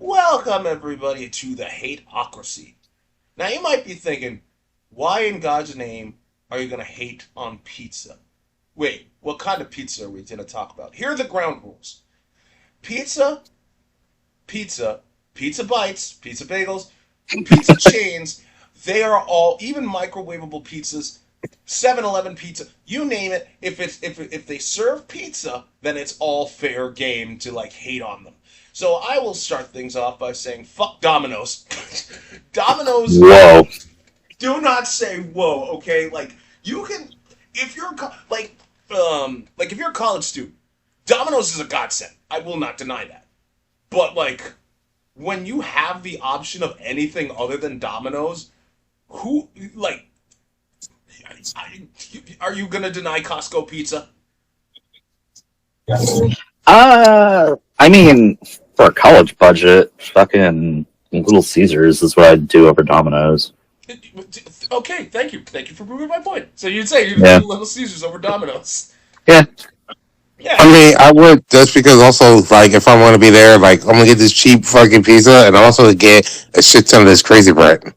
Welcome, everybody, to the Hateocracy. Now, you might be thinking, why in God's name are you going to hate on pizza? Wait, what kind of pizza are we going to talk about? Here are the ground rules. Pizza, pizza, pizza bites, pizza bagels, pizza chains, they are all, even microwavable pizzas, 7-Eleven pizza, you name it, if they serve pizza, then it's all fair game to like hate on them. So I will start things off by saying fuck Domino's. Domino's, Whoa. do not say whoa, okay? Like you can if you're if you're a college student, Domino's is a godsend. I will not deny that. But like when you have the option of anything other than Domino's, who like are you gonna deny Costco pizza? I mean, for a college budget, fucking Little Caesars is what I'd do over Domino's. Okay, thank you for proving my point. So you'd say you'd Yeah. do Little Caesars over Domino's? Yeah. Yeah. I mean, I would just because also like if I want to be there, like I'm gonna get this cheap fucking pizza and also get a shit ton of this crazy bread.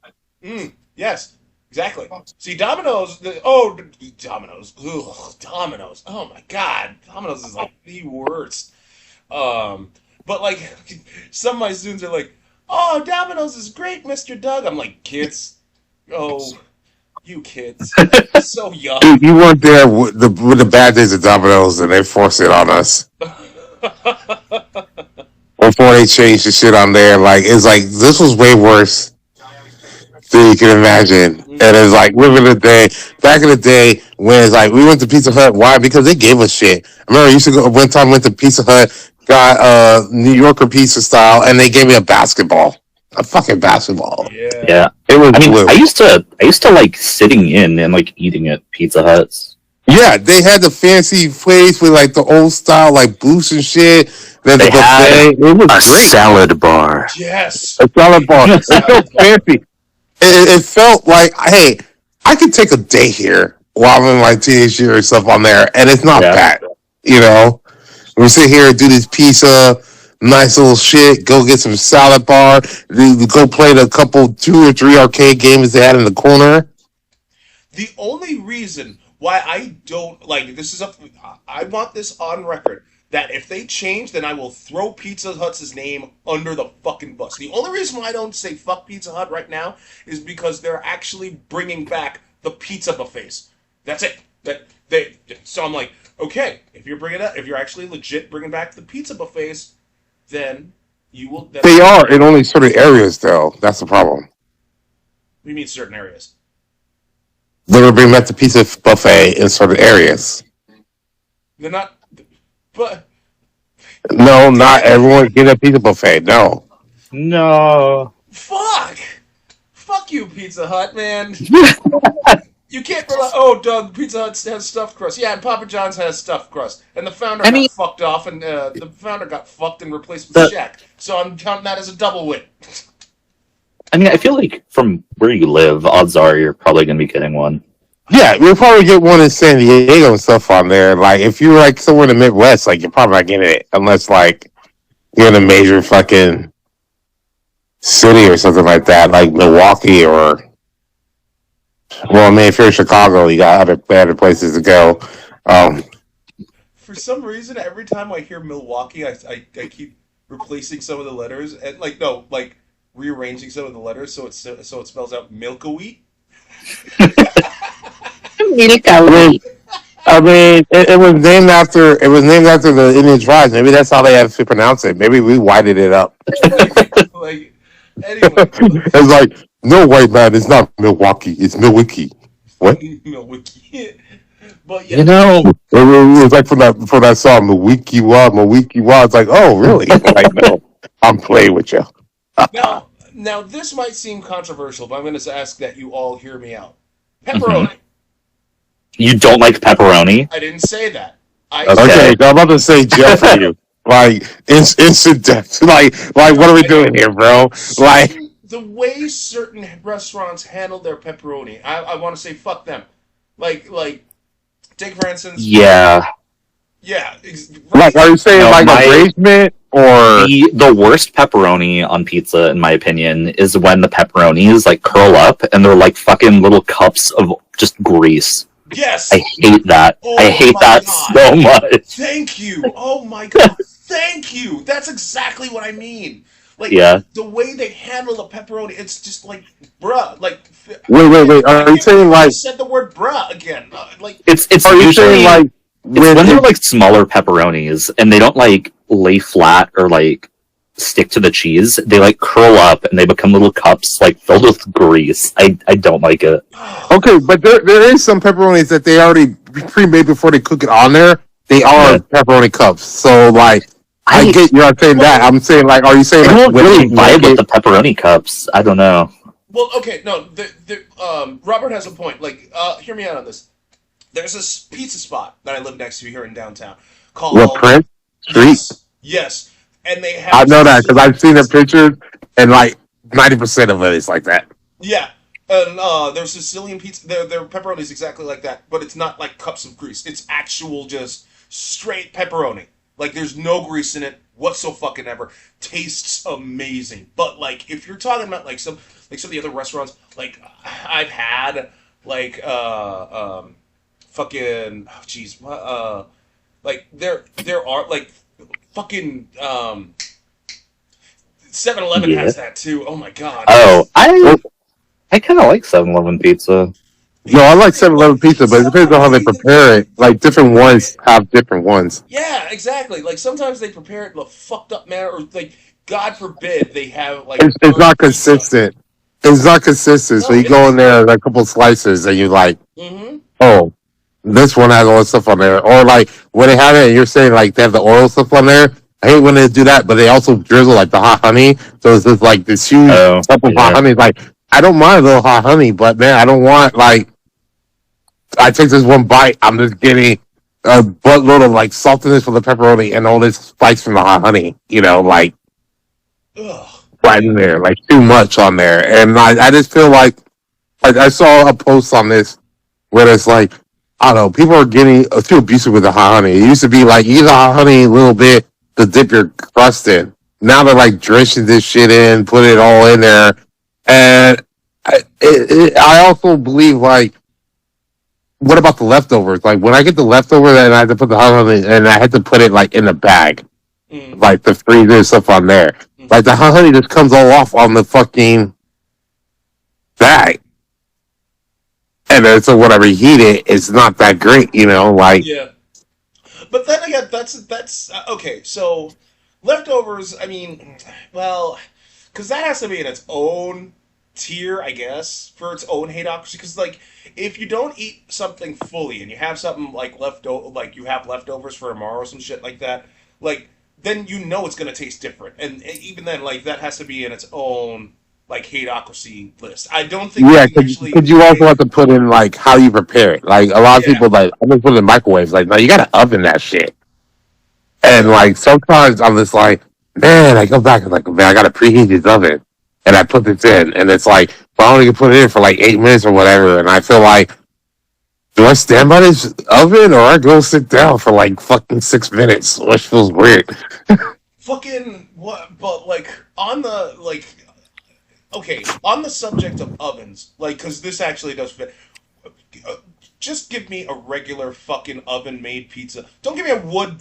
Yes. Exactly. See, Domino's. Ugh, Domino's. Oh my God, Domino's is like the worst. But like, some of my students are like, "Oh, Domino's is great, Mr. Doug." I'm like, kids, oh, you kids, so young. Dude, you weren't there with the bad days of Domino's and they forced it on us before they changed the shit on there. Like it's like this was way worse than you can imagine. And it's like living the day back in the day when it's like we went to Pizza Hut. Why? Because they gave us shit. I remember I used to go one time went to Pizza Hut, got New Yorker pizza style, and they gave me a basketball. A fucking basketball. Yeah. Yeah. It was I mean, blue. I used to like sitting in and like eating at Pizza Huts. Yeah, they had the fancy place with like the old style like booths and shit. Then the They had buffet. It was a great. salad bar. Yes. A salad bar. It felt fancy. It felt like, hey, I could take a day here while I'm in my teenage year and stuff on there, and it's not Yeah. bad. You know, we sit here and do this pizza, nice little shit. Go get some salad bar. Go play the couple, 2 or 3 arcade games they had in the corner. The only reason why I don't like this is up. I want this on record that if they change, then I will throw Pizza Hut's name under the fucking bus. The only reason why I don't say fuck Pizza Hut right now is because they're actually bringing back the pizza buffets. That's it. That they. So I'm like, okay, if you're bringing up, if you're actually legit bringing back the pizza buffets, then you will. Then They are in only certain areas, though. That's the problem. we mean certain areas. They were bringing back the pizza buffet in certain areas. They're not. But No, not everyone get a pizza buffet. No. No. fuck. Fuck you, Pizza Hut, man. You can't rely. Oh, Doug, Pizza Hut has stuffed crust. Yeah, and Papa John's has stuffed crust. And the founder I got mean, fucked off, and the founder got fucked and replaced with the, Shaq. So I'm counting that as a double win. I mean, I feel like from where you live, odds are you're probably going to be getting one. Yeah, you'll probably get one in San Diego and stuff on there. Like, if you're like somewhere in the Midwest, like you're probably not getting it unless like you're in a major fucking city or something like that, like Milwaukee or. Well, I mean, if you're in Chicago, you got other places to go. Um, For some reason, every time I hear Milwaukee, I keep replacing some of the letters and like no, like rearranging some of the letters so it spells out Milkowheat. I mean, it was named after the Indian tribes. Maybe that's how they have to pronounce it. Maybe we whited it up. Like anyway, It's like no white man. It's not Milwaukee. It's Milwaukee. What? Milwaukee. But You yeah, know, It was like from that song, Milwaukee Wa, Milwaukee Wa. It's like, oh, really? Like, no, I'm playing with you. now this might seem controversial, but I'm going to ask that you all hear me out. Pepperoni. you don't like pepperoni? I didn't say that. I Okay. Okay, I'm about to say jail for you. Like instant death. Like what are we doing here, bro? Like, the way certain restaurants handle their pepperoni, I want to say fuck them. Like take for instance, Yeah. yeah, like, right. are you saying No, like my arrangement or The worst pepperoni on pizza, in my opinion, is when the pepperonis like curl up and they're like fucking little cups of just grease. Yes. I hate that. I Oh hate my that God. so much. Thank you. Oh my God. Thank you. That's exactly what I mean. Like Yeah. the way they handle the pepperoni, it's just like, bruh. Like, wait. I Are you can't believe saying I like? just said the word bruh again. Like, It's Are you saying usually like it's when when they're it's like smaller pepperonis and they don't like lay flat or like stick to the cheese. They like curl up and they become little cups like filled with grease. I don't like it. okay? But there is some pepperonis that they already pre-made before they cook it on there. They are Yeah. pepperoni cups. So like, I I get you're not saying that. well, I'm saying like, are you saying I like don't when really they make vibe with it? the pepperoni cups. I don't know. well, okay, no. Robert has a point. Like, hear me out on this. There's this pizza spot that I live next to here in downtown What called Prince Street? yes, and they I have know that because Sicilian I've seen the pizza. pictures and like 90% of it is like that. Yeah, and there's Sicilian pizza. Their pepperoni is exactly like that, but it's not like cups of grease. It's actual just straight pepperoni. Like there's no grease in it whatsoever. Tastes amazing. But like if you're talking about like some of the other restaurants, like I've had like fucking oh, jeez like there are like fucking 7-Eleven Yeah. has that too. Oh my god. Oh, Well, I kind of like 7-Eleven pizza. no, I like Exactly. Well, 7-Eleven pizza, but it some depends of on the how they way that prepare it. they Like different prepare ones it. have different ones. Yeah, exactly. Like sometimes they prepare it in a fucked up manner, or like God forbid they have like It's burnt not pizza. consistent. It's not consistent. So No, you it go in is. there and a couple slices and you like, Mm-hmm. oh, this one has all this stuff on there. Or like when they have it, and you're saying like they have the oil stuff on there. I hate when they do that, but they also drizzle like the hot honey. So it's just like this huge Oh, cup of hot yeah. honey. Like I don't mind a little hot honey, but man, I don't want like I take this one bite. I'm just getting a buttload of like saltiness from the pepperoni and all this spice from the hot honey. You know, like Ugh. right in there, like too much on there. And I just feel like I saw a post on this where it's like, I don't know, people are getting too abusive with the hot honey. It used to be like, use the hot honey a little bit to dip your crust in. Now they're like drenching this shit in, put it all in there. And I also believe like, what about the leftovers? Like when I get the leftovers and I have to put the hot honey and I had to put it like in the bag, Mm-hmm. like the freezer and stuff on there. Like the hot honey just comes all off on the fucking bag. And then so whenever you heat it, it's not that great, you know. Like Yeah. But then again, that's okay. So leftovers. I mean, well, because that has to be in its own tier, I guess, for its own hateocracy. Because like, if you don't eat something fully and you have something like like you have leftovers for tomorrow or some shit like that, like then you know it's gonna taste different. And even then, like that has to be in its own like hateocracy list. I don't think you yeah, can actually because you also hate. have to put in like how you prepare it. Like a lot of Yeah. people like I'm gonna put it in microwaves. Like no, you gotta oven that shit. And Yeah. like sometimes I'm just like, man, I go back and like, man, I gotta preheat this oven, and I put this in, and it's like, if I only can put it in for like 8 minutes or whatever, and I feel like, do I stand by this oven or I go sit down for like fucking 6 minutes, which feels weird. Fucking what? But like on the like okay, on the subject of ovens, like, because this actually does fit. Just give me a regular fucking oven made pizza. Don't give me a wood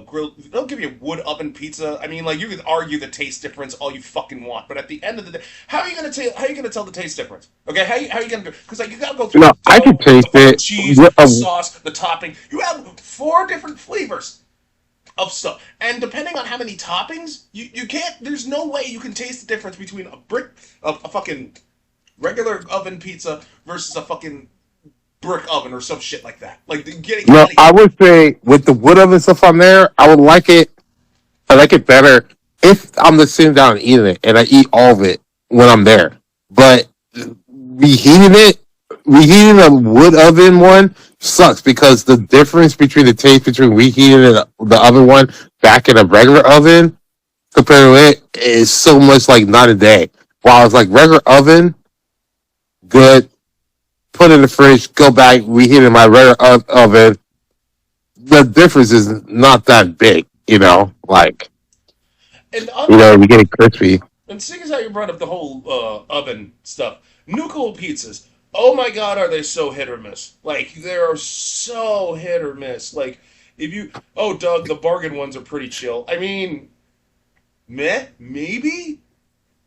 grill. Don't give me a wood oven pizza. I mean, like you can argue the taste difference all you fucking want, but at the end of the day, how are you gonna tell? How are you gonna tell the taste difference? Okay, how are you gonna do? Because like you gotta go through No, the I can dough, the taste fucking it. cheese, the sauce, the topping. You have 4 different flavors of stuff. And depending on how many toppings, you can't. There's no way you can taste the difference between a fucking regular oven pizza versus a fucking brick oven or some shit like that. Like get No, out of I here. would say with the wood oven stuff on there, I would like it. I like it better if I'm just sitting down and eating it, and I eat all of it when I'm there. But reheating it, reheating a wood oven one sucks because the difference between the taste between reheating the other one back in a regular oven compared to it is so much like night and day. While it's like regular oven, good, put in the fridge, go back, reheat in my regular oven. The difference is not that big, you know, like. And You on know, we get it crispy. and seeing as how you brought up the whole oven stuff, nuclear pizzas. Oh my god, are they so hit or miss? Like they are so hit or miss. Like if you, oh Doug, the bargain ones are pretty chill. I mean, meh, maybe.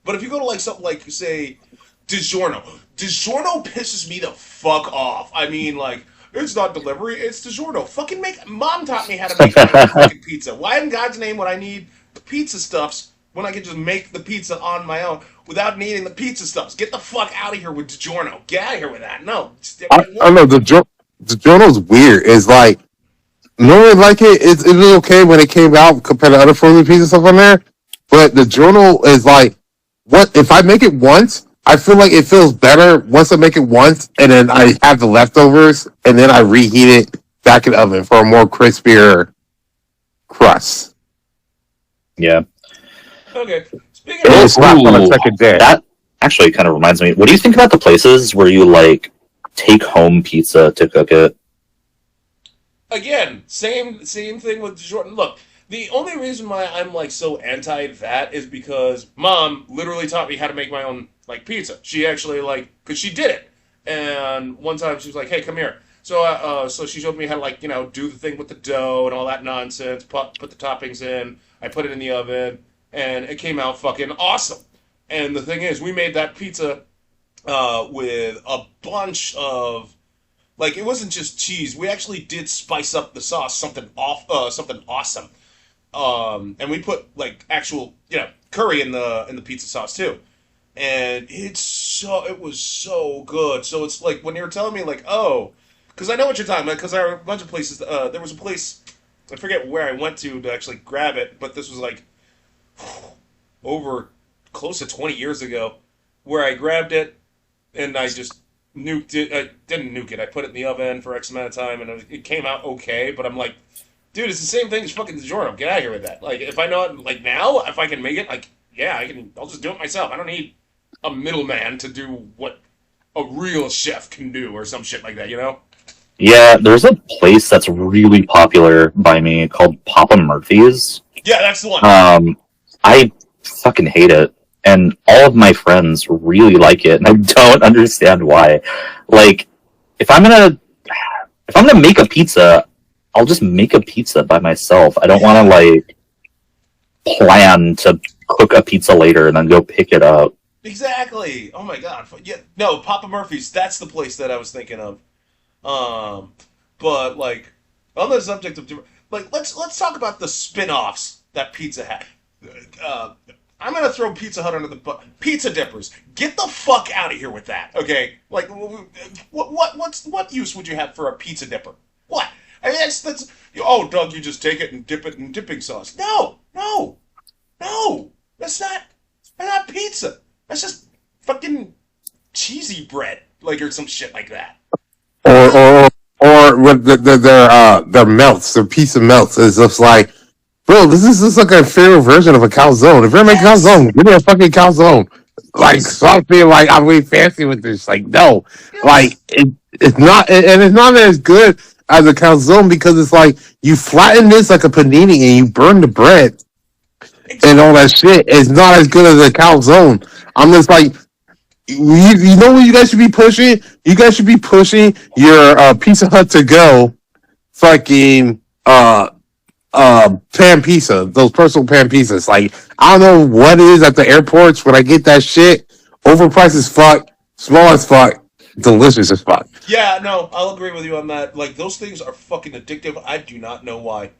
But if you go to like something like say DiGiorno, DiGiorno pisses me the fuck off. I mean, like it's not delivery, it's DiGiorno. Fucking make. Mom taught me how to make my own fucking pizza. Why in God's name would I need pizza stuffs when I can just make the pizza on my own without needing the pizza stuffs? Get the fuck out of here with DiGiorno. Get out of here with that. No, I don't know. The journal's weird. It's like normally like it was okay when it came out compared to other frozen pizza stuff on there. But the journal is like, what if I make it once? I feel like it feels better once I make it once, and then I have the leftovers, and then I reheat it back in the oven for a more crispier crust. Yeah. okay. Speaking And of, it slaps on the Ooh, second day. that actually kind of reminds me. What do you think about the places where you like take home pizza to cook it? again, same thing with Jordan. Look, the only reason why I'm like so anti that is because mom literally taught me how to make my own like pizza. She actually like because she did it, and one time she was like, "Hey, come here." So she showed me how to like do the thing with the dough and all that nonsense. Put the toppings in. I put it in the oven, and it came out fucking awesome. And the thing is, we made that pizza with a bunch of like it wasn't just cheese. We actually did spice up the sauce something awesome. And we put like actual curry in the pizza sauce too. And it was so good. So it's like when you're telling me like because I know what you're talking about because there are a bunch of places. There was a place I forget where I went to actually grab it, but this was like over close to 20 years ago where I grabbed it and I just nuked it. I didn't nuke it. I put it in the oven for X amount of time, and it came out okay. But I'm like, dude, it's the same thing as fucking DiGiorno. Get out of here with that. Like, if I know it, like now, if I can make it, like, yeah, I can. I'll just do it myself. I don't need a middleman to do what a real chef can do or some shit like that. You know? Yeah, there's a place that's really popular by me called Papa Murphy's. Yeah, that's the one. Um, I fucking hate it, and all of my friends really like it, and I don't understand why. Like, if I'm gonna if I'm gonna make a pizza, I'll just make a pizza by myself. I don't want to Yeah, like plan to cook a pizza later and then go pick it up. exactly. Oh my god. Yeah, no, Papa Murphy's. That's the place that I was thinking of. Um, but like on the subject of like let's talk about the spin-offs that Pizza had. Uh, I'm gonna throw Pizza Hut under the bus. Pizza dippers, get the fuck out of here with that. Okay, like what use would you have for a pizza dipper? What? I mean that's oh Doug, you just take it and dip it in dipping sauce. No, no, no. That's not pizza. That's just fucking cheesy bread, like or some shit like that. or Ugh. or or with their melts, their pizza melts is just like, bro, this is just like a fairer version of a calzone. If you're gonna make Yes, calzone, give me a fucking calzone. Like yes, stop being like I'm really fancy with this. Like no, like yes. it's not, and it's not as good as a calzone because it's like you flatten this like a panini and you burn the bread and all that Exactly. shit. It's not as good as a calzone. I'm just like, you know what you guys should be pushing? You guys should be pushing your Pizza Hut to go fucking pan pizza, those personal pan pizzas. Like I don't know what it is at the airports when I get that shit. Overpriced as fuck, small as fuck, delicious as fuck. Yeah, no, I'll agree with you on that. Like those things are fucking addictive. I do not know why.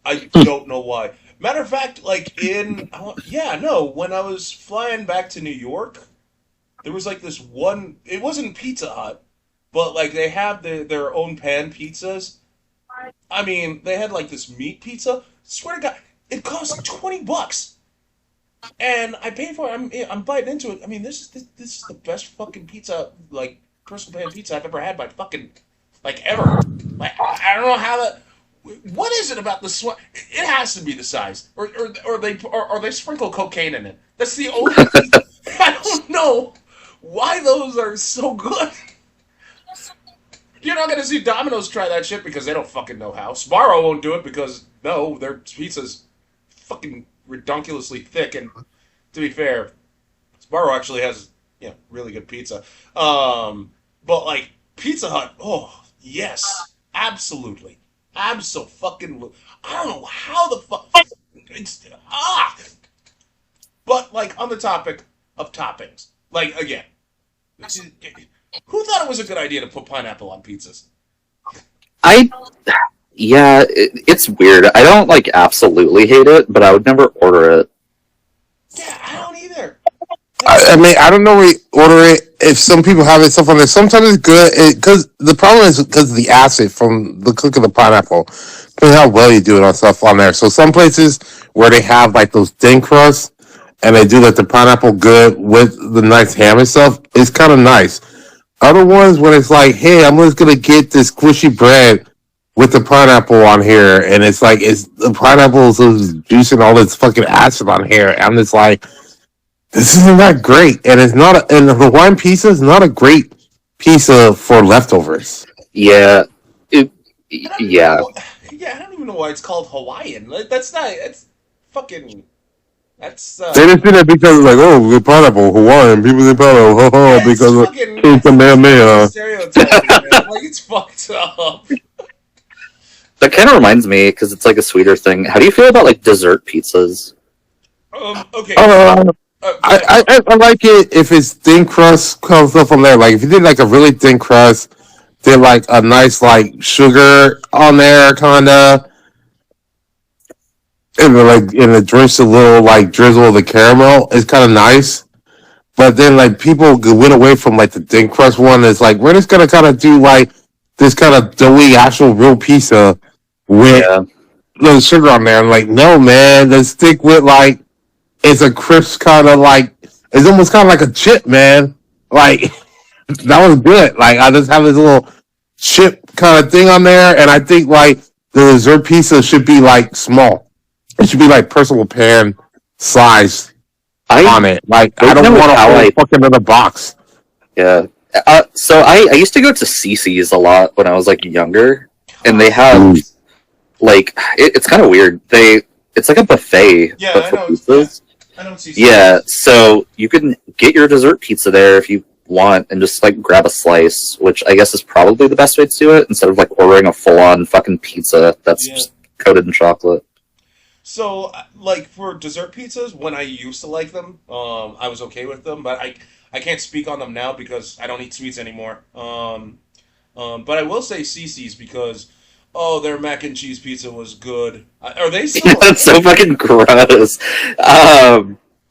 I don't know why. Matter of fact, like yeah, no, when I was flying back to New York, there was like this one. It wasn't Pizza Hut, but like they have their own pan pizzas. I mean, they had like this meat pizza. Swear to God, it cost like $20, and I paid for it. I'm biting into it. I mean, this is the best fucking pizza, like personal pan pizza I've ever had by fucking like ever. Like I don't know how that. What is it about the sweat? It has to be the size, or they sprinkle cocaine in it. That's the only. I don't know why those are so good. You're not gonna see Domino's try that shit because they don't fucking know how. Sbarro won't do it because no, their pizza's fucking redonkulously thick. And to be fair, Sbarro actually has really good pizza. But like Pizza Hut, oh yes, absolutely, absolutely. I don't know how the fuck it's But like on the topic of toppings, like again, who thought it was a good idea to put pineapple on pizzas? I Yeah, it's weird. I don't like absolutely hate it, but I would never order it. Yeah, I don't either. I mean, I don't know where you order it. If some people have it stuff on there, sometimes it's good. Because the problem is because of the acid from the cook of the pineapple. Depending how well you do it on stuff on there. So some places where they have like those thin crusts and they do like the pineapple good with the nice ham and stuff, it's kind of nice. Other ones when it's like, hey, I'm just gonna get this squishy bread with the pineapple on here, and it's like it's the pineapple is juicing all this fucking acid on here. And I'm just like, this isn't that great, and it's not. And the Hawaiian pizza is not a great pizza for leftovers. Yeah, yeah. Yeah, I don't even know why it's called Hawaiian. Like, that's not. It's fucking. That's. They just did it because like, oh, the pineapple Hawaiian people say pineapple, Yeah, it's because fucking. it's Kamehameha. Stereotyping, man. Like it's fucked up. That kind of reminds me, because it's like a sweeter thing. How do you feel about like dessert pizzas? Okay. I like it if it's thin crust comes up from there. Like if you did like a really thin crust, did like a nice like sugar on there, kinda, and then, like and it drinks a little like drizzle of the caramel. It's kind of nice. But then like people went away from like the thin crust one. It's like we're just gonna kind of do like this kind of doughy actual real pizza with little sugar on there. I'm like, no man, let's stick with like it's a crisp kind of like it's almost kind of like a chip, man. Like that was good. Like I just have this little chip kind of thing on there, and I think like the dessert pizza should be like small. It should be like personal pan size on it. Like I don't want a whole fucking other box. Yeah. So I used to go to CC's a lot when I was like younger, and they have like it's kind of weird. It's like a buffet, but for pizzas. I don't see. Yeah, so you can get your dessert pizza there if you want, and just like grab a slice, which I guess is probably the best way to do it, instead of like ordering a full-on fucking pizza that's just coated in chocolate. So, like for dessert pizzas, when I used to like them, I was okay with them, but I can't speak on them now because I don't eat sweets anymore. But I will say CC's because their mac and cheese pizza was good. Are they still? Yeah, that's so fucking gross.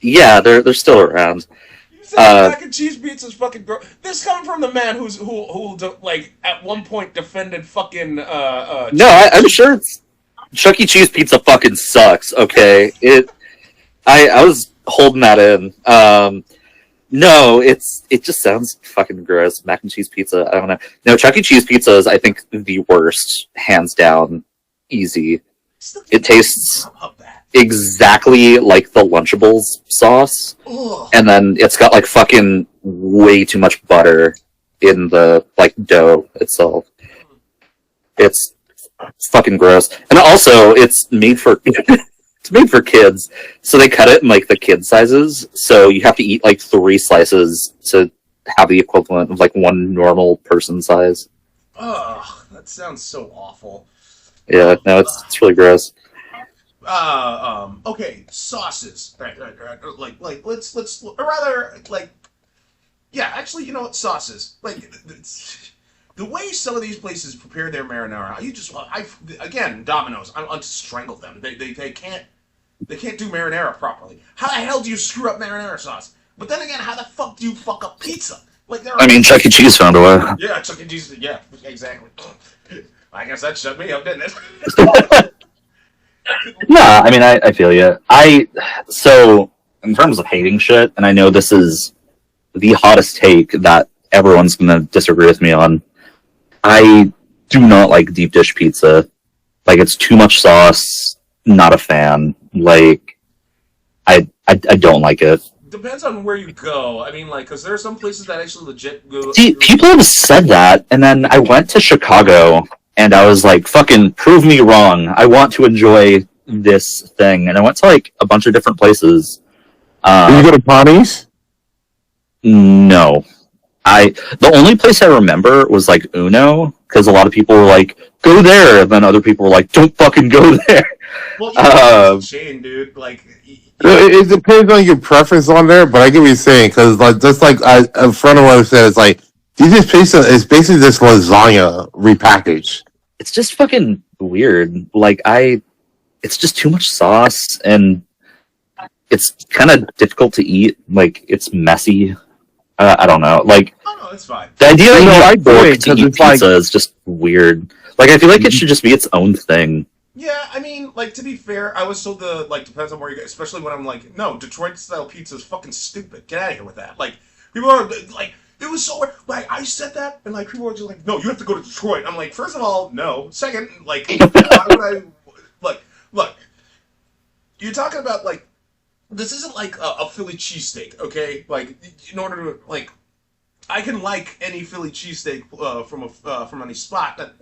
Yeah, they're still around. You said mac and cheese pizza is fucking gross. This coming from the man who like at one point defended fucking No, I'm sure it's Chuck E. Cheese pizza fucking sucks. Okay, I was holding that in. No, it just sounds fucking gross. Mac and cheese pizza, I don't know. No, Chuck E. Cheese pizza is, I think, the worst, hands down, easy. It tastes exactly like the Lunchables sauce, and then it's got like fucking way too much butter in the like dough itself. It's fucking gross, and also it's made for it's made for kids, so they cut it in like the kid sizes. So you have to eat like 3 slices to have the equivalent of like one normal person size. Ugh, that sounds so awful. Yeah, no, it's really gross. Okay, sauces. Right. Like, let's, or rather, like, yeah, actually, you know what, sauces. Like, the way some of these places prepare their marinara, again, Domino's, I'll strangle them. They can't do marinara properly. How the hell do you screw up marinara sauce? But then again, how the fuck do you fuck up pizza? Like, I mean, Chuck E. Cheese found a way. Yeah, Chuck E. Cheese, yeah, exactly. I guess that shut me up, didn't it? Yeah, I mean, I feel you. So, in terms of hating shit, and I know this is the hottest take that everyone's going to disagree with me on, I do not like deep dish pizza. Like, it's too much sauce, not a fan. Like, I don't like it. Depends on where you go. I mean, like, because there are some places that actually legit go... See, people have said that, and then I went to Chicago, and I was like, fucking prove me wrong. I want to enjoy this thing, and I went to like a bunch of different places. Did you go to Connie's? No, the only place I remember was like Uno, because a lot of people were like, "Go there," and then other people were like, "Don't fucking go there." Well, it's a chain, dude. Like, It depends on your preference on there, but I get what you're saying because like just like a friend of mine said, it's like DJ's pizza is basically this lasagna repackaged. It's just fucking weird. Like it's just too much sauce, and it's kind of difficult to eat. Like it's messy. I don't know. Like, oh no, it's fine. The idea that you I have do fork it to 'cause eat it's like- pizza is just weird. Like, I feel like it should just be its own thing. Yeah, I mean, like, to be fair, I was told depends on where you go, especially when I'm like, no, Detroit-style pizza is fucking stupid. Get out of here with that. Like, people are, like, it was so, like, I said that, and, like, people were just like, no, you have to go to Detroit. I'm like, first of all, no. Second, like, why would I, look, you're talking about, like, this isn't like a Philly cheesesteak, okay? Like, in order to, like, I can like any Philly cheesesteak from any spot that,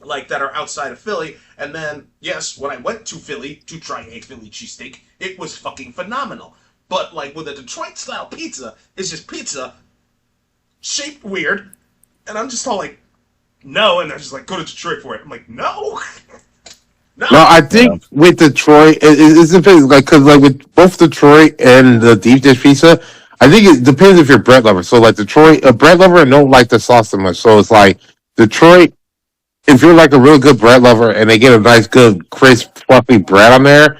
like that are outside of Philly, and then, yes, when I went to Philly to try a Philly cheesesteak, it was fucking phenomenal. But, like, with a Detroit-style pizza, it's just pizza, shaped weird, and I'm just all like, no, and they're just like, go to Detroit for it. I'm like, no! No, I think with Detroit, it's depends, like, because, like, with both Detroit and the deep dish pizza, I think it depends if you're a bread lover. So, like, Detroit, a bread lover don't like the sauce so much. So, it's like, Detroit, if you're like a real good bread lover and they get a nice, good, crisp, fluffy bread on there,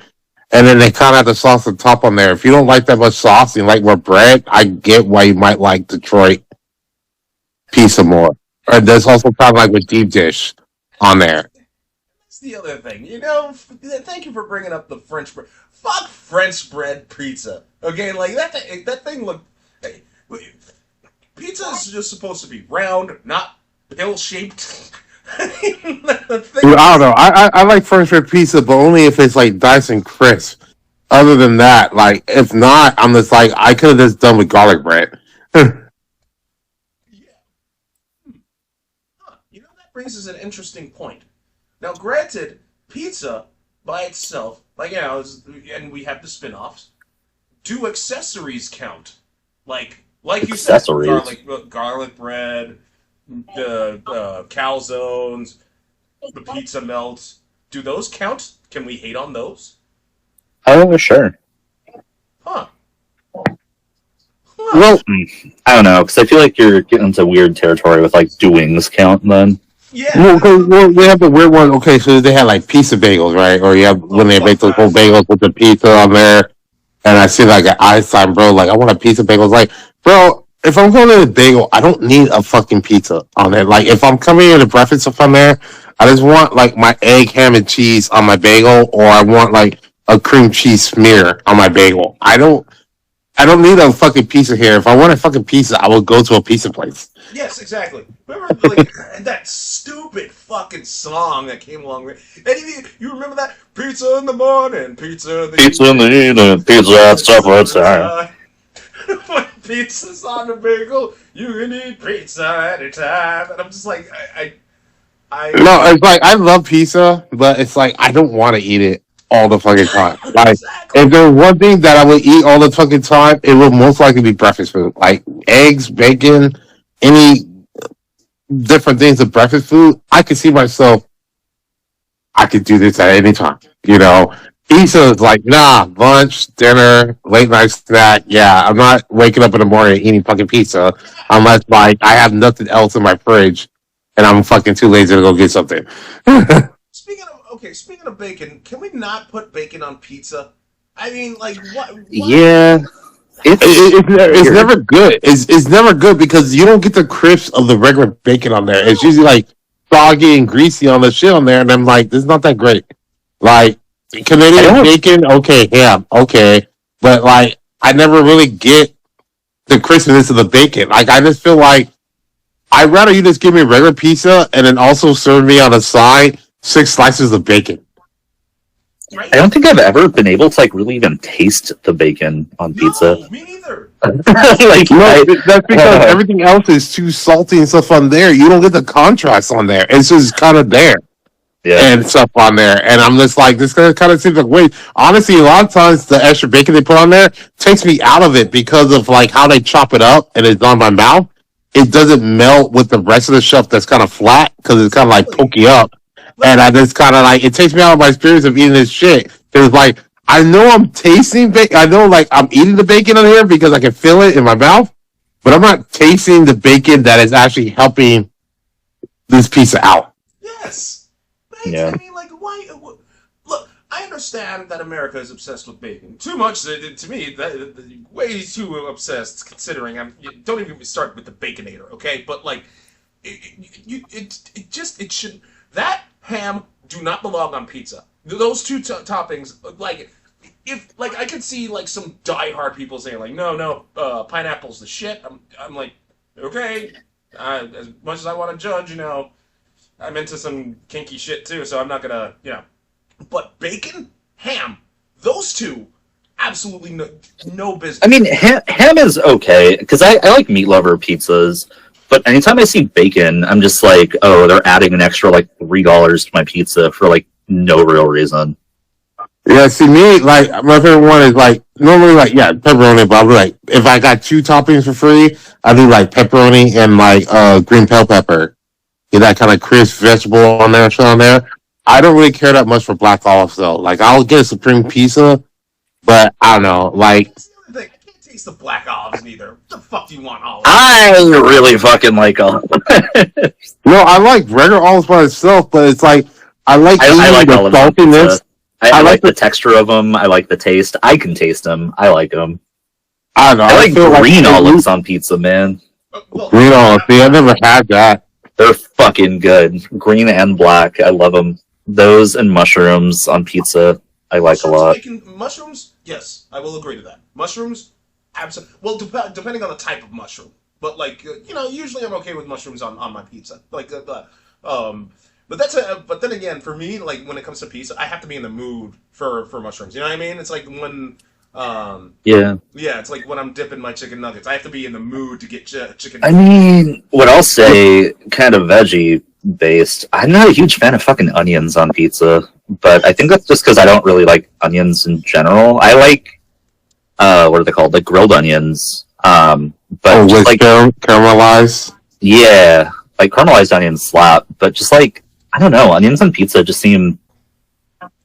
and then they kind of have the sauce on top on there. If you don't like that much sauce and you like more bread, I get why you might like Detroit pizza more. And there's also kind of like with deep dish on there. That's the other thing. You know, thank you for bringing up the French bread. Fuck French bread pizza. Okay, like, that thing looked... Hey, pizza is just supposed to be round, not pill-shaped. Dude, I don't know. I like French bread pizza, but only if it's like nice and crisp. Other than that, like if not, I'm just like I could have just done with garlic bread. Yeah. Huh. You know, that raises an interesting point. Now, granted, pizza by itself, like, you know, and we have the spin-offs, do accessories count? Like you said, garlic bread, the calzones, the pizza melts. Do those count? Can we hate on those? Oh, sure. Huh. Well, I don't know, because I feel like you're getting into weird territory with, like, doings count, then. Yeah. we have the weird one. Okay, so they had like pizza bagels, right? Or you have when they make those whole bagels with the pizza on there. And I see like an Einstein, bro. Like I want a pizza bagel. It's like, bro, if I'm going to the bagel, I don't need a fucking pizza on it. Like if I'm coming in to breakfast stuff on there, I just want like my egg, ham, and cheese on my bagel, or I want like a cream cheese smear on my bagel. I don't need a fucking pizza here. If I want a fucking pizza, I will go to a pizza place. Yes, exactly. Remember, like, that stupid fucking song that came along with it? You remember that? Pizza in the morning, pizza in the evening, pizza at supper time. When pizza's on the bagel, you can eat pizza anytime. And I'm just like, No, it's like, I love pizza, but it's like, I don't want to eat it all the fucking time. Like, exactly. If there's one thing that I would eat all the fucking time, it will most likely be breakfast food. Like, eggs, bacon, any different things of breakfast food, I could see myself, I could do this at any time. You know, pizza is like, nah, lunch, dinner, late night snack. Yeah, I'm not waking up in the morning and eating fucking pizza unless, like, I have nothing else in my fridge and I'm fucking too lazy to go get something. Speaking of bacon, can we not put bacon on pizza? I mean, like, what? Yeah. It's never good. It's never good because you don't get the crisp of the regular bacon on there. It's usually like soggy and greasy on the shit on there, and I'm like, this is not that great. Like Canadian bacon, okay, ham, okay, but like I never really get the crispness of the bacon. Like I just feel like I'd rather you just give me regular pizza and then also serve me on the side 6 slices of bacon. Right? I don't think I've ever been able to like really even taste the bacon on pizza. No, me neither. Like, that's because everything else is too salty and stuff on there. You don't get the contrast on there. It's just kind of there. Yeah. and stuff on there. And I'm just like, this kind of seems like wait. Honestly, a lot of times the extra bacon they put on there takes me out of it because of like how they chop it up and it's on my mouth. It doesn't melt with the rest of the stuff that's kind of flat because it's kind of like Exactly. pokey up. And Like, I just kind of like, it takes me out of my experience of eating this shit. Because like, I know I'm tasting bacon. I know like I'm eating the bacon on here because I can feel it in my mouth, but I'm not tasting the bacon that is actually helping this pizza out. yes. Yeah. I mean, like, why? Look, I understand that America is obsessed with bacon. Too much, to me, way too obsessed, considering don't even get me started with the Baconator, okay? But, like, it should. That ham do not belong on pizza. Those two toppings, like, if like I could see like some diehard people saying like no pineapple's the shit. I'm like okay, as much as I want to judge, I'm into some kinky shit too, so I'm not gonna But bacon, ham, those two, absolutely no I business. mean, ham is okay because I like meat lover pizzas, but anytime I see bacon, I'm just like, oh, they're adding an extra like $3 to my pizza for like no real reason. Yeah, see me like my favorite one is like normally like yeah pepperoni, but I'll be like if I got two toppings for free, I do like pepperoni and like green bell pepper. Get that kind of crisp vegetable on there, shit on there. I don't really care that much for black olives though. Like I'll get a supreme pizza, but I don't know. Like That's the other thing. I can't taste the black olives neither. What the fuck do you want olives for? I really fucking like them. no, I like regular olives by itself, but it's like I like I eating like the olives on pizza. saltiness. I I like like the the texture of them. I like the taste. I can taste them. I like them. I don't know. I I like feel like green olives on pizza, man. Well, green olives. See, I never had that. They're fucking good. Green and black. I love them. Those and mushrooms on pizza, I like a lot. mushrooms. Yes, I will agree to that. Mushrooms, absolutely. Well, depending on the type of mushroom, but like usually I'm okay with mushrooms on my pizza. Like um, but but then again, for me, like when it comes to pizza, I have to be in the mood for mushrooms. You know what I mean? It's like when Yeah. yeah, it's like when I'm dipping my chicken nuggets. I have to be in the mood to get chicken I nuggets. mean, what I'll say, kind of veggie based, I'm not a huge fan of fucking onions on pizza, but I think that's just because I don't really like onions in general. I like, what are they called? Like grilled onions. Oh, But just with like, caramelized. yeah, like caramelized onions slap, but just like, I don't know, onions on pizza just seem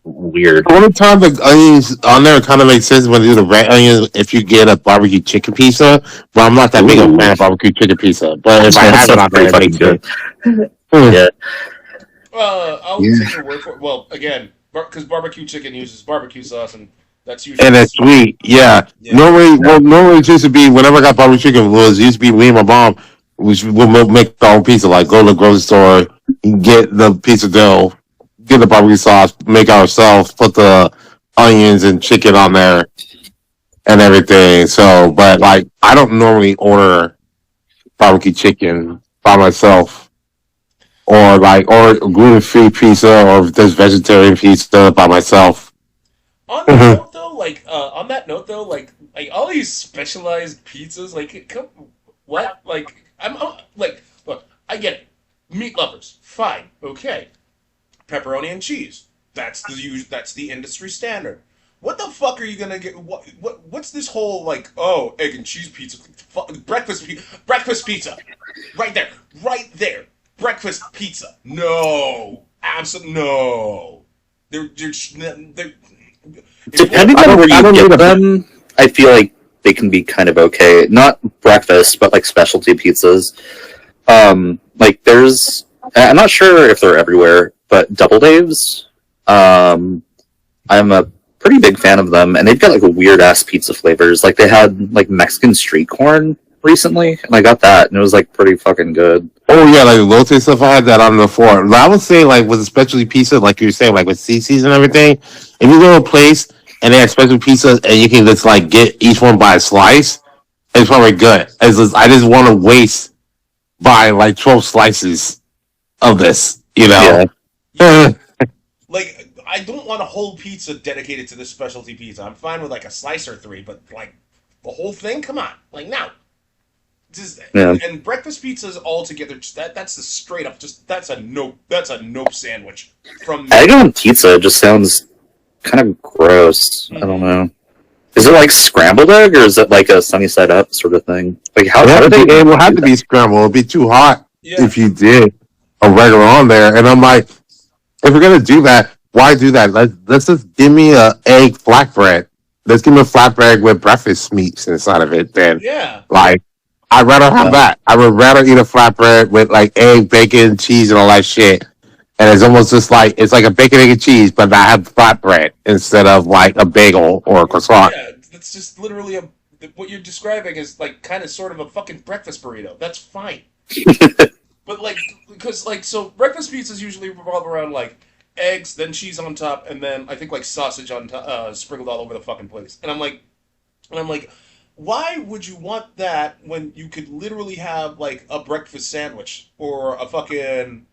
weird. The only time the onions on there kind of makes sense when they do the red onions if you get a barbecue chicken pizza. But I'm not that big a fan Ooh, of barbecue chicken pizza. But if I that have it sounds on there, pretty it fucking makes good. sense. Hmm. Yeah. I'll Yeah. take your word for it. Well, again, because barbecue chicken uses barbecue sauce, and that's And usually it's sweet. sweet. Yeah. Yeah. Normally it used to be whenever I got barbecue chicken, it used to be me and my mom, which would make our own pizza. Like go to the grocery store, get the pizza dough, get the barbecue sauce, make ourselves, put the onions and chicken on there and everything. So, but like I don't normally order barbecue chicken by myself, or gluten free pizza, or just vegetarian pizza by myself. Mhm. On that note though, like all these specialized pizzas, like come, what? Like I'm like, look, I get it. Meat lovers, fine, okay. Pepperoni and cheese. That's the industry standard. What the fuck are you gonna get? What's this whole like? Oh, egg and cheese pizza, breakfast pizza, right there, breakfast pizza. No, absolutely no. They're if you want Depending on where I you don't need get a. them, I feel like they can be kind of okay. Not breakfast, but like specialty pizzas. Like there's, I'm not sure if they're everywhere, but Double Dave's. I'm a pretty big fan of them, and they've got like a weird ass pizza flavors. Like they had like Mexican street corn recently, and I got that, and it was like pretty fucking good. Oh yeah, like Lotte stuff. I had that on before. But I would say like with a specialty pizza, like you were saying, like with CC's and everything. If you go to a place and they have special pizzas and you can just like get each one by a slice, it's probably good. I just want to waste by like 12 slices of this, you know. Yeah, yeah, like I don't want a whole pizza dedicated to this specialty pizza. I'm fine with like a slice or three, but like the whole thing, come on, like now. Just, Yeah. and breakfast pizzas altogether, that's a straight up that's a nope sandwich from me. Egg on pizza just sounds kind of gross. I don't Mm-hmm. know. Is it like scrambled egg or is it like a sunny side up sort of thing? Like how do they It even will have do to that? be scrambled. It'll be too hot Yeah. if you did a regular on there. And I'm like, if we're gonna do that, why do that? Let's just give me a egg flatbread. Let's give me a flatbread with breakfast meats inside of it. Then, Yeah. like, I'd rather have that. I would rather eat a flatbread with like egg, bacon, cheese, and all that shit. And it's almost just like it's like a bacon, egg, and cheese, but I have flatbread instead of like a bagel or a croissant. Yeah, it's just literally what you're describing is like kind of sort of a fucking breakfast burrito. That's fine. But like, because like, so breakfast pizzas usually revolve around like eggs, then cheese on top, and then I think like sausage on top, sprinkled all over the fucking place. And I'm like, why would you want that when you could literally have like a breakfast sandwich or a fucking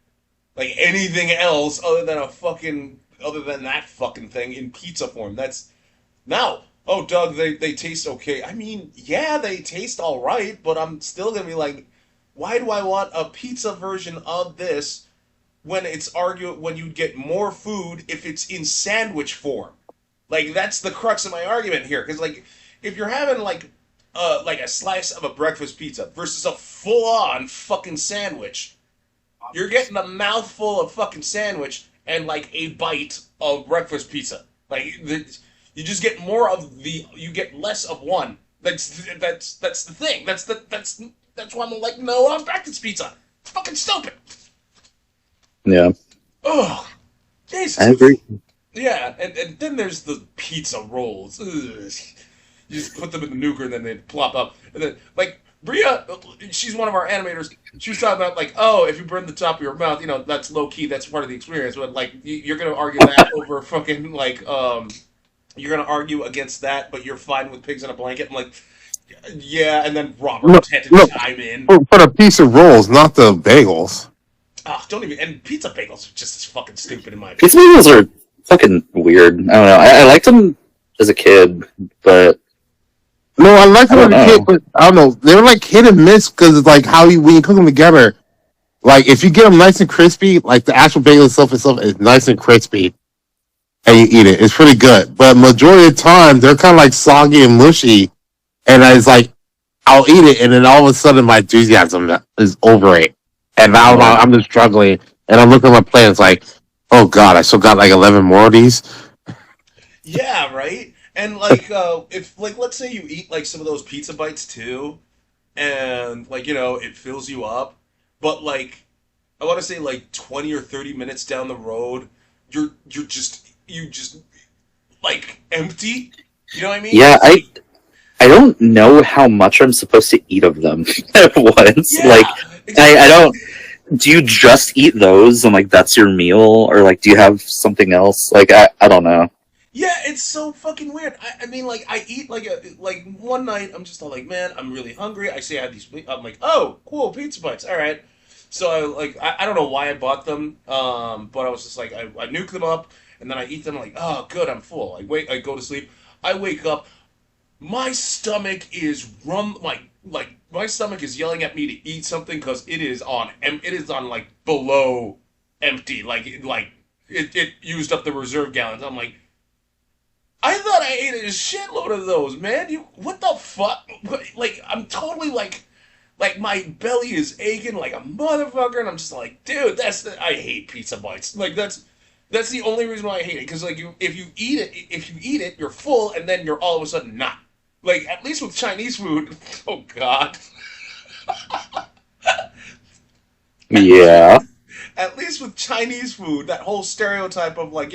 like anything else other than that fucking thing in pizza form? That's now. Oh, Doug, they taste okay. I mean, yeah, they taste all right, but I'm still gonna be like, why do I want a pizza version of this when you'd get more food if it's in sandwich form? Like that's the crux of my argument here, because like if you're having like a slice of a breakfast pizza versus a full on fucking sandwich, you're getting a mouthful of fucking sandwich and like a bite of breakfast pizza. You just get you get less of one. That's the thing. That's why I'm like, no on breakfast pizza. It's fucking stupid. Yeah. Oh, I Jesus. agree. Yeah, and then there's the pizza rolls. Ugh. You just put them in the nuker and then they plop up. And then, like, Bria, she's one of our animators. She was talking about, like, oh, if you burn the top of your mouth, that's low key, that's part of the experience. But, like, you're going to argue that over fucking, like, you're going to argue against that, but you're fine with pigs in a blanket. I'm like, yeah, and then Robert had to chime in. For a piece of rolls, not the bagels. Oh, don't even. And pizza bagels are just as fucking stupid in my opinion. Pizza bagels are fucking weird. I don't know. I liked them as a kid, but No, I like them as a kid, but I don't know. They're like hit and miss because it's like when you cook them together. Like if you get them nice and crispy, like the actual bagel itself is nice and crispy, and you eat it, it's pretty good. But majority of the time, they're kind of like soggy and mushy, and it's like I'll eat it, and then all of a sudden my enthusiasm is over it, and now I'm just struggling, and I'm looking at my plate, it's like, oh god, I still got like 11 more of these. Yeah, right. And like, if like, let's say you eat like some of those pizza bites too, and like it fills you up, but like, I want to say like 20 or 30 minutes down the road, you just like empty. You know what I mean? yeah, I don't know how much I'm supposed to eat of them at once. Yeah, Like, exactly. I don't. Do you just eat those and like that's your meal, or like do you have something else? Like I don't know. Yeah, it's so fucking weird. I mean, like, I eat like one night. I'm just all like, man, I'm really hungry. I say I have these. I'm like, oh, cool, pizza bites. All right. So I don't know why I bought them. But I was just like, I nuke them up and then I eat them. Like, oh, good, I'm full. I go to sleep. I wake up. My stomach is my stomach is yelling at me to eat something because it is on like below empty. It used up the reserve gallons. I'm like. I thought I ate a shitload of those, man. What the fuck? Like, I'm totally like my belly is aching like a motherfucker, and I'm just like, dude, I hate pizza bites. Like, that's the only reason why I hate it. Because like, if you eat it, you're full, and then you're all of a sudden not. Like, at least with Chinese food, oh god. Yeah. At least with Chinese food, that whole stereotype of like,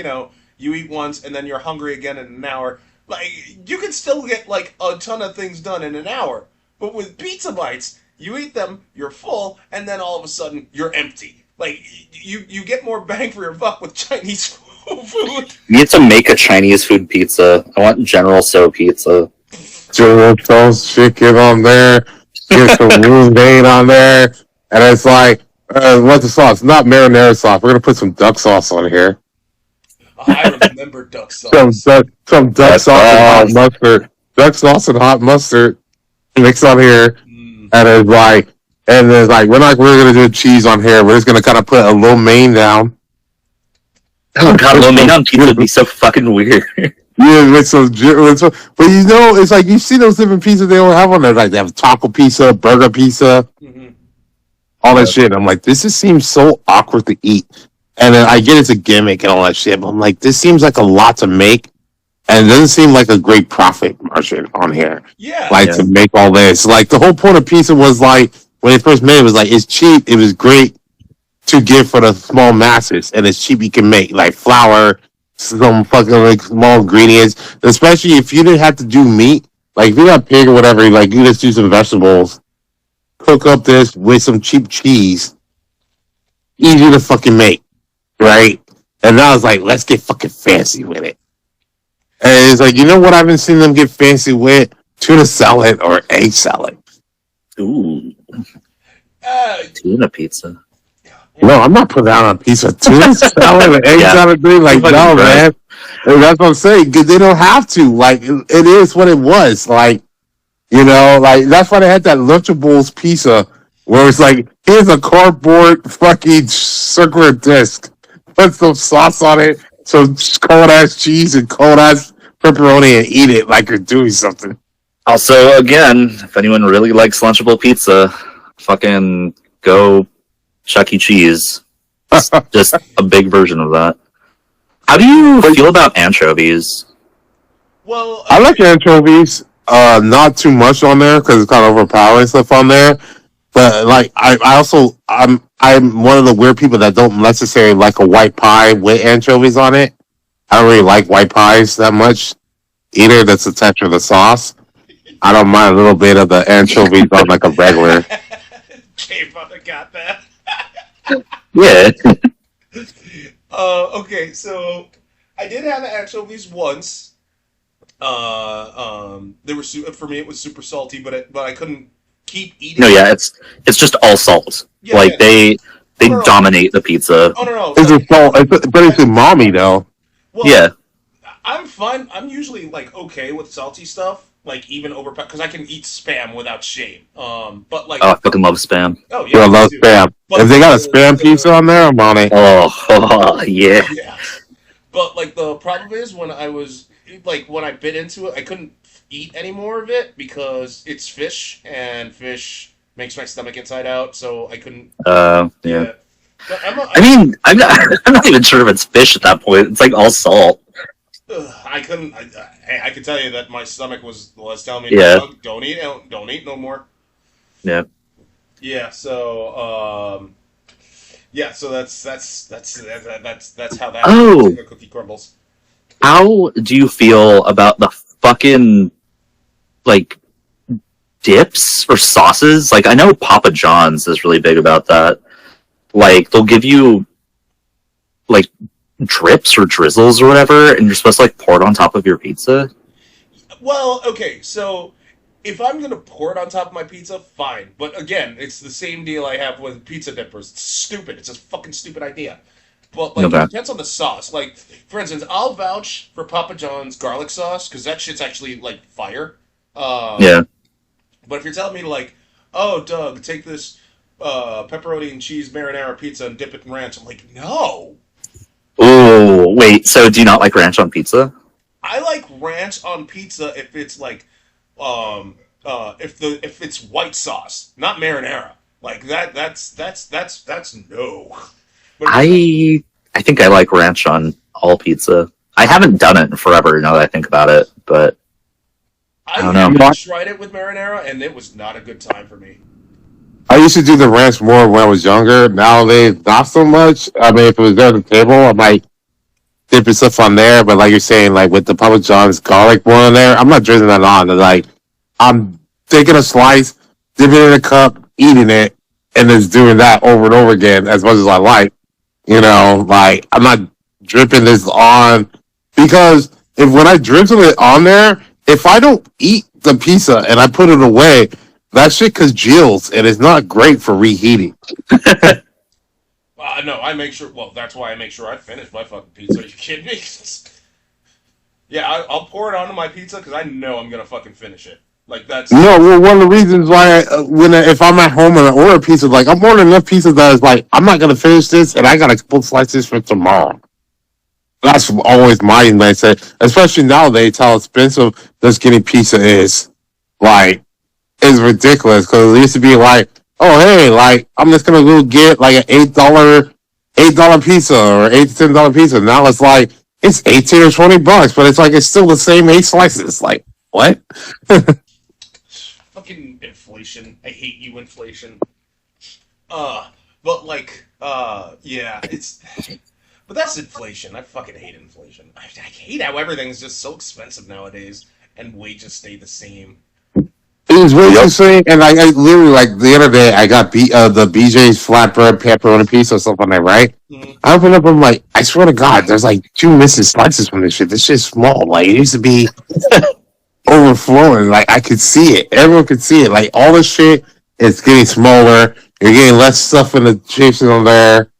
you eat once and then you're hungry again in an hour. Like, you can still get like a ton of things done in an hour. But with pizza bites, you eat them, you're full, and then all of a sudden you're empty. Like, you get more bang for your buck with Chinese food. You need to make a Chinese food pizza. I want General Tso pizza. General Tso's chicken on there, get some roux on there, and it's like, what's the sauce? Not marinara sauce. We're gonna put some duck sauce on here. I remember duck Some sauce. duck sauce and hot mustard. Duck sauce and hot mustard mix on here. and it's like, and it's like we're not really gonna do cheese on here. We're just gonna kind of put a lo mein down. Oh god, lo mein on pizza would be so fucking weird. Yeah, but you know, it's like you see those different pizzas they all have on there. Like they have taco pizza, burger pizza, all that shit. I'm like, this just seems so awkward to eat. And then I get it's a gimmick and all that shit, but I'm like, this seems like a lot to make, and it doesn't seem like a great profit margin on here. Yeah. Like to make all this. Like the whole point of pizza was like when they first made it was like it's cheap, it was great to give for the small masses, and it's cheap you can make like flour, some fucking like small ingredients. Especially if you didn't have to do meat, like if you got pig or whatever, like you just do some vegetables, cook up this with some cheap cheese, easy to fucking make, right? And now it's like let's get fucking fancy with it. And it's like you know what I've been seeing them get fancy with tuna salad or egg salad. Ooh, tuna pizza. No, I'm not putting that on a pizza. Tuna salad and egg salad thing. Like, no, man. That's what I'm saying. Because they don't have to. Like, it is what it was. Like, you know, like, that's why they had that Lunchables pizza where it's like, here's a cardboard fucking circular disc. Put some sauce on it, some cold ass cheese and cold ass pepperoni and eat it like you're doing something. Also, again, if anyone really likes Lunchable pizza, fucking go Chuck E. Cheese. It's just a big version of that. How do you feel about anchovies? Well, I like anchovies. Not too much on there because it's kind of overpowering stuff on there. But like, I'm one of the weird people that don't necessarily like a white pie with anchovies on it. I don't really like white pies that much either. That's the texture of the sauce. I don't mind a little bit of the anchovies on like a regular. J-Father got that. Yeah. Okay, so I did have anchovies once. They were for me. It was super salty, but I couldn't keep eating. No, yeah, it's just all salt. Yeah, like yeah. they No. dominate the pizza. Oh no, It's a salt, but it's umami though. well, Yeah. I'm fine. I'm usually like okay with salty stuff, like even over because I can eat spam without shame. But like, Oh, I fucking love spam. oh Yeah, I yeah, me love too. spam. But If they got a spam the- pizza on there, I'm on it. Oh, yeah. Yeah. But like the problem is when I bit into it, I couldn't eat any more of it because it's fish and fish makes my stomach inside out, so I couldn't. Yeah. But I mean, I'm not, I'm not even sure if it's fish at that point. It's like all salt. I couldn't. I can tell you that my stomach was telling me, Yeah. don't eat no more. Yeah. Yeah. So yeah. So that's how that Oh. cookie crumbles. How do you feel about the fucking like dips or sauces? Like I know Papa John's is really big about that. Like they'll give you like drips or drizzles or whatever, and you're supposed to like pour it on top of your pizza. Well, okay, so if I'm gonna pour it on top of my pizza, fine. But again, it's the same deal I have with pizza dippers. It's stupid. It's a fucking stupid idea. But like, Okay. it depends on the sauce. Like, for instance, I'll vouch for Papa John's garlic sauce because that shit's actually like fire. Yeah. But if you're telling me to like, oh, Doug, take this pepperoni and cheese marinara pizza and dip it in ranch, I'm like, no. Oh, wait. So do you not like ranch on pizza? I like ranch on pizza if it's like, if it's white sauce, not marinara. Like that's no. But I think I like ranch on all pizza. I haven't done it in forever now that I think about it, but I don't know. I tried it with marinara and it was not a good time for me. I used to do the ranch more when I was younger. Nowadays, not so much. I mean, if it was there at the table, I might dip stuff on there. But like you're saying, like with the Papa John's garlic one on there, I'm not drizzling that on. Like I'm taking a slice, dipping it in a cup, eating it, and just doing that over and over again as much as I like. You know, like I'm not dripping this on because if when I drizzle it on there, if I don't eat the pizza and I put it away, that shit congeals and it's not great for reheating. No, I make sure. Well, that's why I make sure I finish my fucking pizza. Are you kidding me? Yeah, I'll pour it onto my pizza because I know I'm gonna fucking finish it. Like that's No, well, one of the reasons why if I'm at home and I order pizza, like I'm ordering enough pizza that is like I'm not gonna finish this, and I got a couple slices for tomorrow. That's always my mindset, especially nowadays how expensive just getting pizza is. Like, it's ridiculous because it used to be like, oh hey, like I'm just gonna go get like an $8 pizza or $8 to $10 pizza. Now it's like it's 18 or $20, but it's like it's still the same 8 slices. Like what? fucking inflation. I hate you, inflation. But like, yeah, it's. But that's inflation. I fucking hate inflation. I hate how everything's just so expensive nowadays, and wages stay the same. It was way too Yep. sweet, and I literally like the other day I got the BJ's flatbread pepperoni pizza or something like that, right? Mm-hmm. I opened up, I'm like, I swear to God, there's like two missing slices from this shit. This shit's small. Like it used to be overflowing. Like I could see it. Everyone could see it. Like all this shit is getting smaller. You're getting less stuff in the chips on there.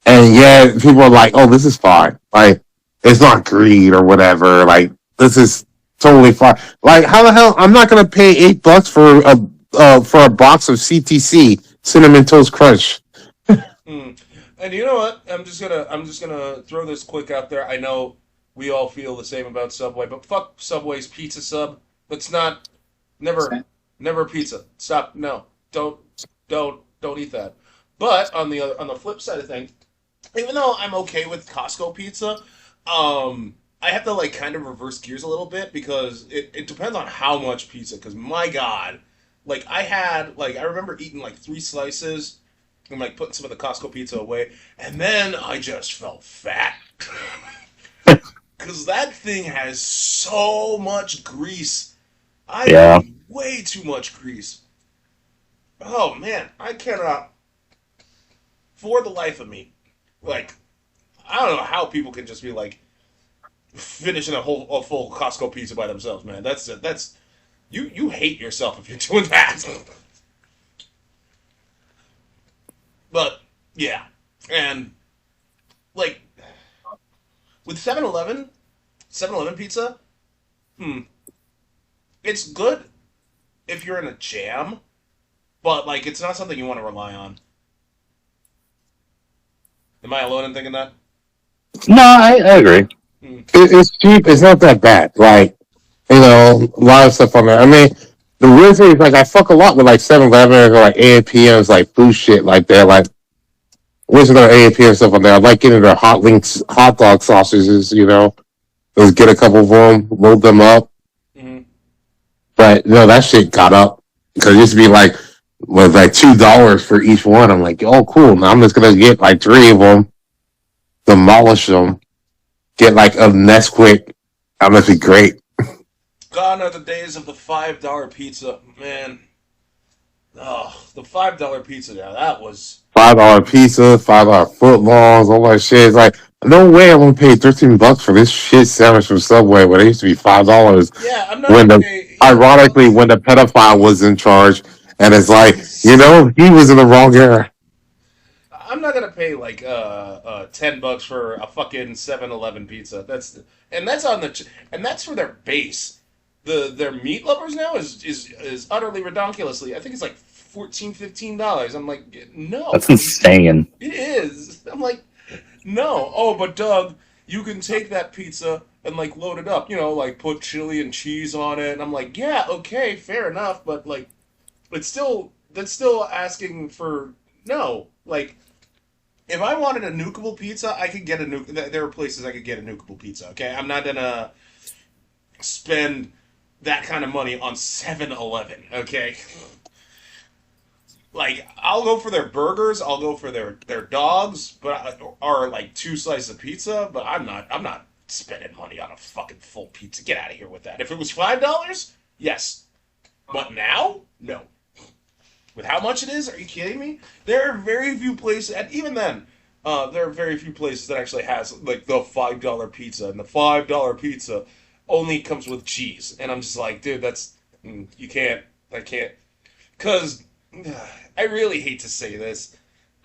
And yet people are like, oh, this is fine. Like it's not greed or whatever. Like this is totally fine. Like how the hell I'm not gonna pay $8 for a box of CTC cinnamon toast crunch. Mm. And you know what? I'm just gonna throw this quick out there. I know we all feel the same about Subway, but fuck Subway's pizza sub. Let's not never never pizza. Stop. No. Don't eat that. But on the flip side of things, even though I'm okay with Costco pizza, I have to like kind of reverse gears a little bit because it depends on how much pizza. Because my God, like I remember eating like 3 slices and like putting some of the Costco pizza away, and then I just felt fat because that thing has so much grease. I Yeah. mean, way too much grease. Oh man, I cannot for the life of me. Like I don't know how people can just be like finishing a full Costco pizza by themselves, man. That's you hate yourself if you're doing that. But yeah, and like with 7-Eleven pizza, hmm, it's good if you're in a jam, but like it's not something you want to rely on. Am I alone in thinking that? No, I agree. Hmm. It's cheap. It's not that bad. Like a lot of stuff on there. I mean, the weird thing is like I fuck a lot with like 7-Eleven or like A&P and it's like food shit like they're like what's their A&P and stuff on there. I like getting their hot links, hot dog sausages. Just get a couple of them, load them up. Hmm. But that shit got up because it used to be like was like $2 for each one. I'm like, oh cool. Now I'm just gonna get like three of them, demolish them, get like a Nesquik. That must be great. Gone are the days of the $5 pizza, man. Oh, the $5 pizza now. That was $5 pizza, $5 foot longs, all that shit. It's like, no way I'm gonna pay $13 for this shit sandwich from Subway when it used to be $5 yeah. I'm not when gonna the pay. Yeah, ironically when the pedophile was in charge and it's like, he was in the wrong era. I'm not gonna pay like $10 for a fucking 7-Eleven pizza. And that's on and that's for their base. Their meat lovers now is utterly redonkulously. I think it's like 14 $15. I'm like, no, That's insane. it is. I'm like, no. Oh, but Doug, you can take that pizza and like load it up. Like put chili and cheese on it. And I'm like, yeah, okay, fair enough. But like, that's still asking for no. Like, if I wanted a nukable pizza, I could get a nuke. There are places I could get a nukable pizza. Okay, I'm not gonna spend that kind of money on 7-Eleven. Okay, like I'll go for their burgers, I'll go for their dogs, but or like 2 slices of pizza. But I'm not spending money on a fucking full pizza. Get out of here with that. If it was $5, yes, but now, no. With how much it is, are you kidding me? There are very few places, and even then, there are very few places that actually has like the $5 pizza, and the $5 pizza only comes with cheese, and I'm just like, dude, you can't, I can't, because I really hate to say this.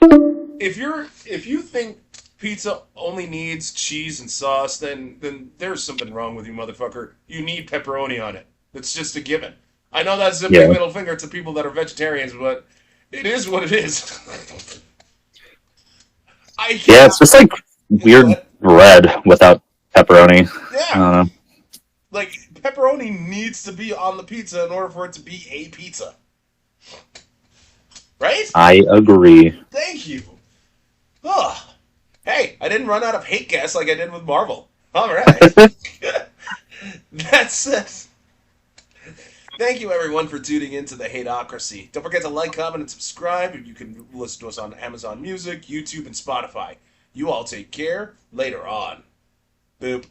If you think pizza only needs cheese and sauce, then there's something wrong with you, motherfucker. You need pepperoni on it. That's just a given. I know that's a big Yeah. middle finger to people that are vegetarians, but it is what it is. I Yeah, can't. it's just like Go weird ahead. bread without pepperoni. I Yeah, don't know. like pepperoni needs to be on the pizza in order for it to be a pizza, right? I agree. Thank you. Ugh. Hey, I didn't run out of hate guests like I did with Marvel. All right. That's it. Thank you, everyone, for tuning into the Hateocracy. Don't forget to like, comment, and subscribe. And you can listen to us on Amazon Music, YouTube, and Spotify. You all take care. Later on. Boop.